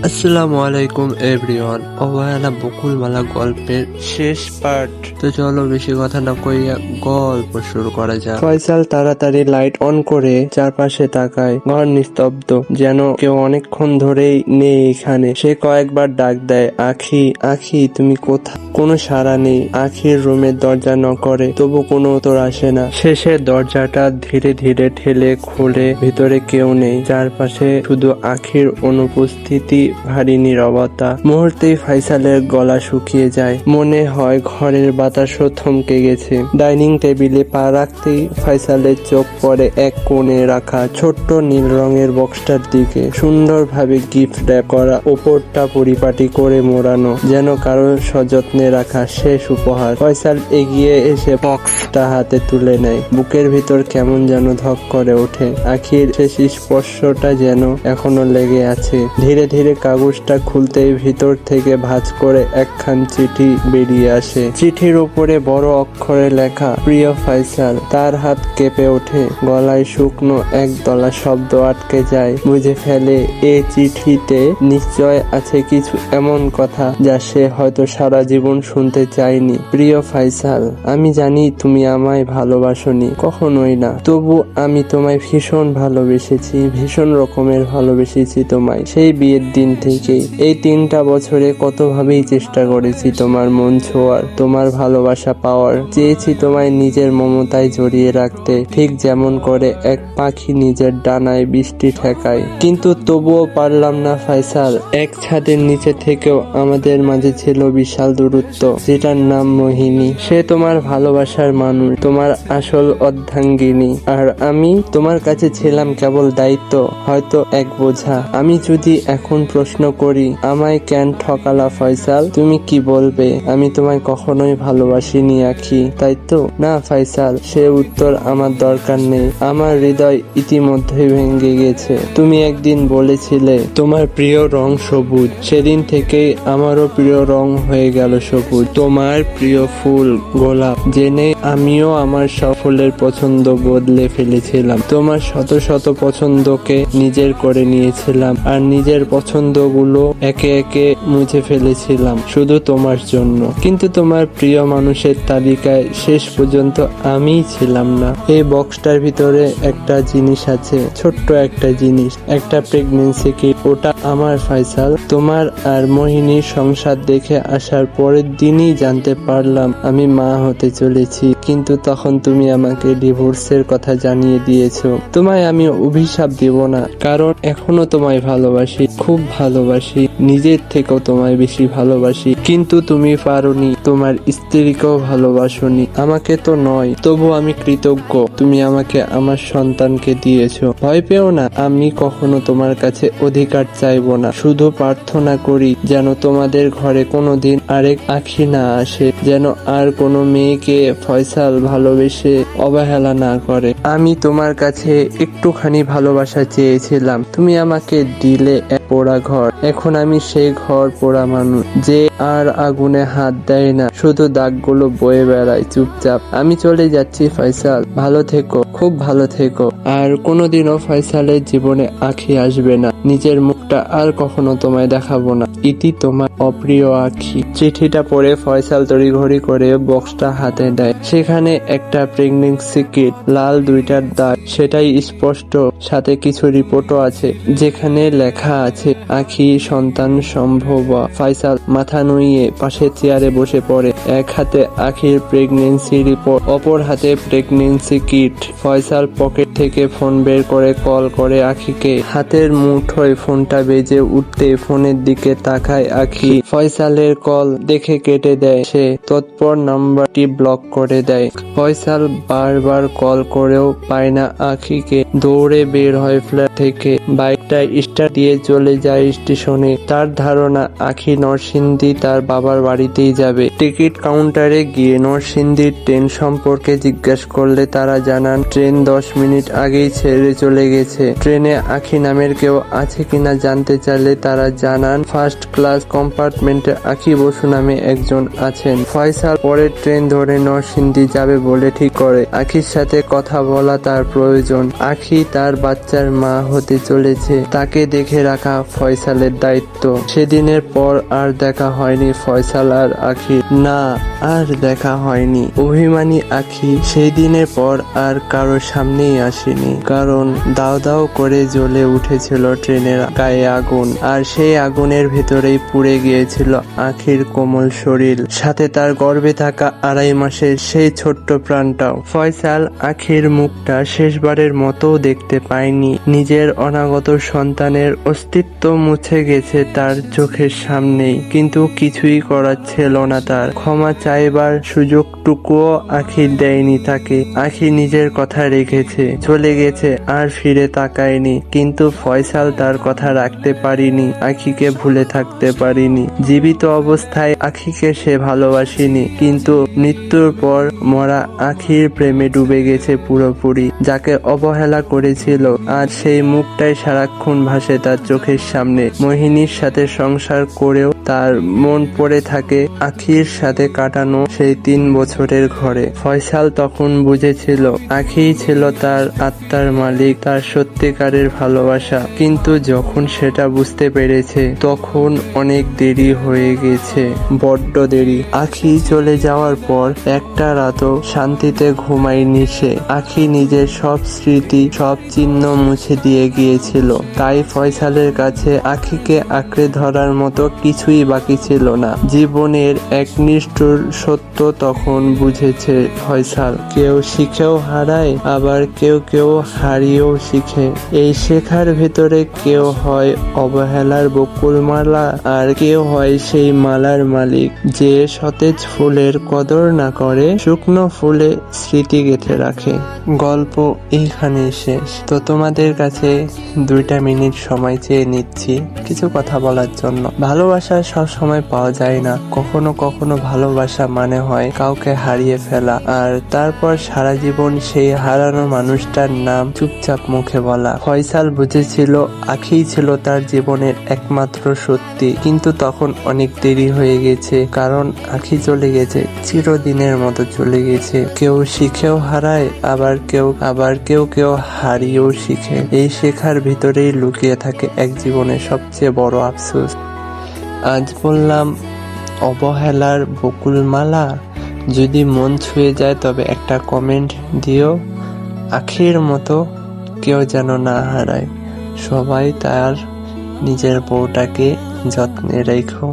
আসসালামু আলাইকুম এভরিওয়ান। অবহেলা বকুলমালা গল্পের শেষ পার্ট। তো চলো বেশি কথা না কইয়া গল্প শুরু করা যাক। ফয়সাল তাড়াতাড়ি লাইট অন করে চারপাশে তাকায়। ঘর নিস্তব্ধ, যেন কেউ অনেকক্ষণ ধরেই নেই এখানে। সে কয়েকবার ডাক দেয়, আখি আখি তুমি কোথা? কোনো সাড়া নেই। আখির রুমের দরজা নক করে, তবু কোনো উত্তর আসে না। শেষে দরজাটা ধীরে ধীরে ঠেলে খুলে, ভিতরে কেউ নেই। চারপাশে শুধু আখির অনুপস্থিতি, ভারী নীরবতা। মুহূর্তেই ফয়সালের গলা শুকিয়ে যায়। মনে হয় ঘরের বাতাসও থমকে গেছে। ডাইনিং টেবিলে পা রাখতেই ফয়সালের চোখ পড়ে এক কোণে রাখা ছোট্ট নীল রঙের বক্সটার দিকে। সুন্দরভাবে গিফট র্যাপ করা, ওপরটা পরিপাটি করে মোড়ানো, যেন কারো সযত্নে রাখা শেষ উপহার। ফয়সাল এগিয়ে এসে বক্সটা হাতে তুলে নেয়। বুকের ভিতর কেমন যেন ধক করে ওঠে। আখির শেষ স্পর্শটা যেন এখনো লেগে আছে। ধীরে ধীরে কাগজটা খুলতেই ভিতর থেকে ভাঁজ করে একখান চিঠি বেরিয়ে আসে। চিঠির উপরে বড় অক্ষরে লেখা, প্রিয় ফয়সাল। তার হাত কেঁপে ওঠে, গলায় শুকনো একদলা শব্দ আটকে যায়। বুঝে ফেলে এ চিঠিতে নিশ্চয় আছে কিছু এমন কথা যা সে হয়তো সারা জীবন শুনতে চায়নি। প্রিয় ফয়সাল, আমি জানি তুমি আমায় ভালোবাসোনি, কখনোই না। তবু আমি তোমায় ভীষণ ভালোবেসেছি, ভীষণ রকমের ভালোবেসেছি তোমায়। সেই বিয়ের দিন থেকে এই 3টা বছরে কতভাবেই চেষ্টা করেছি তোমার মন ছোঁয়ার, তোমার ভালোবাসা পাওয়ার। চেয়েছি তোমায় নিজের মমতায় জড়িয়ে রাখতে, ঠিক যেমন করে এক পাখি নিজের ডানায় বৃষ্টি ঠেকায়। কিন্তু তবুও পারলাম না ফয়সাল। এক ছাদের নিচে থেকেও আমাদের মাঝে ছিল বিশাল দূরত্ব, যেটার নাম মোহিনী। সে তোমার ভালোবাসার মানুষ, তোমার আসল অর্ধাঙ্গিনী। আর আমি তোমার কাছে ছিলাম কেবল দায়িত্ব, হয়তো এক বোঝা। আমি যদি এখন প্রশ্ন করি আমায় কেন ঠকালা ফয়সাল, তুমি কি বলবে? আমি তোমায় কখনোই ভালোবাসিনি আখি, তাই তো? না ফয়সাল, সে উত্তর আমার দরকার নেই। আমার হৃদয় ইতিমধ্যেই ভেঙে গেছে। তুমি একদিন বলেছিলে তোমার প্রিয় রং সবুজ, সেদিন থেকেই আমারও প্রিয় রং হয়ে গেল সবুজ। তোমার প্রিয় ফুল গোলাপ জেনে আমিও আমার সব ফুলের পছন্দ বদলে ফেলেছিলাম। তোমার শত শত পছন্দকে নিজের করে নিয়েছিলাম, আর নিজের পছন্দগুলো একে একে মুছে ফেলেছিলাম শুধু তোমার জন্য। কিন্তু তোমার প্রিয় মানুষের তালিকায় শেষ পর্যন্ত আমিই ছিলাম না। এই বক্সটার ভিতরে একটা জিনিস আছে, ছোট্ট একটা জিনিস, একটা প্রেগনেন্সি কিট। ওটা আমার ফয়সাল। তোমার আর মোহিনীর সংসার দেখে আসার পরের দিনই জানতে পারলাম আমি মা হতে চলেছি। কিন্তু তখন তুমি আমাকে ডিভোর্সের কথা জানিয়ে দিয়েছো। তোমায় আমি অভিশাপ দেব না, কারণ এখনো তোমায় ভালোবাসি, খুব ভালোবাসি, নিজের থেকেও তোমায় বেশি ভালোবাসি। কিন্তু তুমি পারোনি, তোমার স্ত্রীকেও ভালোবাসোনি, আমাকে তো নয়। তবু আমি কৃতজ্ঞ তুমি আমাকে আমার সন্তানকে দিয়েছো। ভয় পেও না, আমি কখনো তোমার কাছে অধিকার চাইবো না। শুধু প্রার্থনা করি যেন তোমাদের ঘরে কোনোদিন আরেক আখি না আসে, যেন আর কোনো মেয়েকে ফয়সাল ভালোবেসে অবহেলা না করে। আমি তোমার কাছে একটুখানি ভালোবাসা চেয়েছিলাম, তুমি আমাকে দিলে এক পোড়া ঘর। এখন আমি সেই ঘর পোড়া মানুষ, যে আর আগুনে হাত দেয় না, শুধু দাগগুলো বয়ে বেড়ায় চুপচাপ। আমি চলে যাচ্ছি ফয়সাল, ভালো থেকো, খুব ভালো থেকো। আর কোনোদিনও ফয়সালের জীবনে আখি আসবে না। নিজের মুখটা আর কখনো তোমায় দেখাবো না। ইতি তোমার অপ্রিয় আখি। চিঠিটা পড়ে ফয়সাল তড়িঘড়ি করে বক্সটা হাতে দেয়। সেখানে একটা প্রেগনেন্সি কিট, লাল 2টার দাগ, সেটাই স্পষ্ট। সাথে কিছু রিপোর্টও আছে, যেখানে লেখা আছে আখি সন্তান সম্ভব। ফয়সাল মাথা নুইয়ে পাশের চেয়ারে বসে পড়ে। এক হাতে আখির প্রেগনেন্সি রিপোর্ট, অপর হাতে প্রেগনেন্সি কিট। ফয়সাল পকেট থেকে ফোন বের করে কল করে আখিকে। হাতের মুঠোয় ফোনটা বেজে উঠতে ফোনের দিকে তাকায় আখি। ফয়সালের কল দেখে কেটে দেয় সে, তৎপর নাম্বারটি ব্লক করে দেয়। ফয়সাল বারবার কল করেও পায় না আখিকে। দৌড়ে বের হয় ফ্ল্যাট থেকে, বাইকটা স্টার্ট দিয়ে চলে যায় স্টেশনে। তার ধারণা আখি নরসিংদী তার বাবার বাড়িতেই যাবে। টিকিট কাউন্টারে গিয়ে নরসিংদীর ট্রেন সম্পর্কে জিজ্ঞাসা করলে তারা জানান ট্রেন 10 মিনিট আগেই ছেড়ে চলে গেছে। ট্রেনে আখি নামের কেউ আছে কিনা জানতে চাইলে তারা জানান ফার্স্ট ক্লাস কম্পার্টমেন্টে আখি বসু নামে একজন আছেন। ফয়সাল পরের ট্রেন ধরে নরসিংদী যাবে বলে ঠিক করে। আখির সাথে কথা বলা তার প্রয়োজন। আখি তার বাচ্চার মা হতে চলেছে, তাকে দেখে রাখা ফয়সালের দায়িত্ব। থাকতো। সেদিনের পর আর দেখা হয়নি ফয়সাল আর আখির। না, আর দেখা হয়নি। অভিমানী আখি সেই দিনের পর আর কারো সামনেই আসেনি, কারণ দাও দাও করে জ্বলে উঠেছিল ট্রেনের গায়ে আগুন, আর সেই আগুনের ভেতরেই পুড়ে গিয়েছিল আখির কোমল শরীর, সাথে তার গর্ভে থাকা 2.5 মাসের সেই ছোট্ট প্রাণটাও। ফয়সাল আখির মুখটা শেষবারের মতো দেখতে পায়নি। নিজের অনাগত সন্তানের অস্তিত্ব মুছে গেছে তার চোখের সামনেই, কিন্তু কিছুই করার ছিল না তার। ক্ষমা চাইবার সুযোগটুকুও আখি দেয়নি তাকে। আখি নিজের কথা রেখেছে, চলে গেছে, আর ফিরে তাকায়নি। কিন্তু ফয়সাল তার কথা রাখতে পারিনি, আখিকে ভুলে থাকতে পারিনি। জীবিত অবস্থায় আখিকে সে ভালোবাসেনি, কিন্তু মৃত্যুর পর মরা আখির প্রেমে ডুবে গেছে পুরোপুরি। যাকে অবহেলা করেছিল, আজ সেই মুখটাই সারাক্ষণ ভাসে তার চোখের সামনে। মোহিনীর সাথে সংসার করেও তার মন পড়ে থাকে আখির সাথে কাটানো সেই 3 বছরের ঘরে। ফয়সাল তখন বুঝেছিল আখিই ছিল তার আত্মার মালিক, তার সত্যিকারের ভালোবাসা। কিন্তু যখন সেটা বুঝতে পেরেছে, তখন অনেক দেরি হয়ে গেছে, বড্ড দেরি। আখি চলে যাওয়ার পর একটা রাতও শান্তিতে ঘুমায়নি সে। আখি নিজের সব স্মৃতি, সব চিহ্ন মুছে দিয়ে গিয়েছিল। তাই ফয়সালের কাছে আখিকে আঁকড়ে ধরার মতো কিছুই বাকি ছিল না। জীবনের এক নিষ্ঠুর সত্য তখন বুঝেছে ফয়সাল। কেউ শিখেও হারায়, আবার কেউ কেউ হারিয়েও শিখে। এই শেখার ভেতরে কেউ হয় অবহেলার বকুলমালা, আর কেউ হয় সেই মালার মালিক যে সতেজ ফুলের কদর না করে, শুকনো ফুলে স্মৃতি গেঁথে রাখে। গল্প এইখানেই শেষ। তো তোমাদের কাছে 2টা মিনিট সময় চেয়ে নিচ্ছি কিছু কথা বলার জন্য। ভালোবাসা সব সময় পাওয়া যায় না। কখনো কখনো ভালোবাসা মানে হয় কাউকে হারিয়ে ফেলা, আর তারপর সারা জীবন সেই হারানো মানুষটার নাম চুপচাপ মুখে বলা। ফয়সাল বুঝেছিল আখিই ছিল তার জীবনের একমাত্র সত্যি, কিন্তু তখন অনেক দেরি হয়ে গেছে, কারণ আখি চলে গেছে, চিরদিনের মতো চলে গেছে। কেউ শিখেও হারায়, আবার কেউ কেউ হারিয়েও শিখে। এই শেখার ভিতরেই লুকিয়ে থাকে এক জীবনের সবচেয়ে বড় আফসোস। আজ বললাম অবহেলার বকুলমালা। যদি মন ছুঁয়ে যায় তবে একটা কমেন্ট দিও। আখির মতো কেউ যেন না হারায়। সবাই তার নিজের বউটাকে যত্নে রেখো।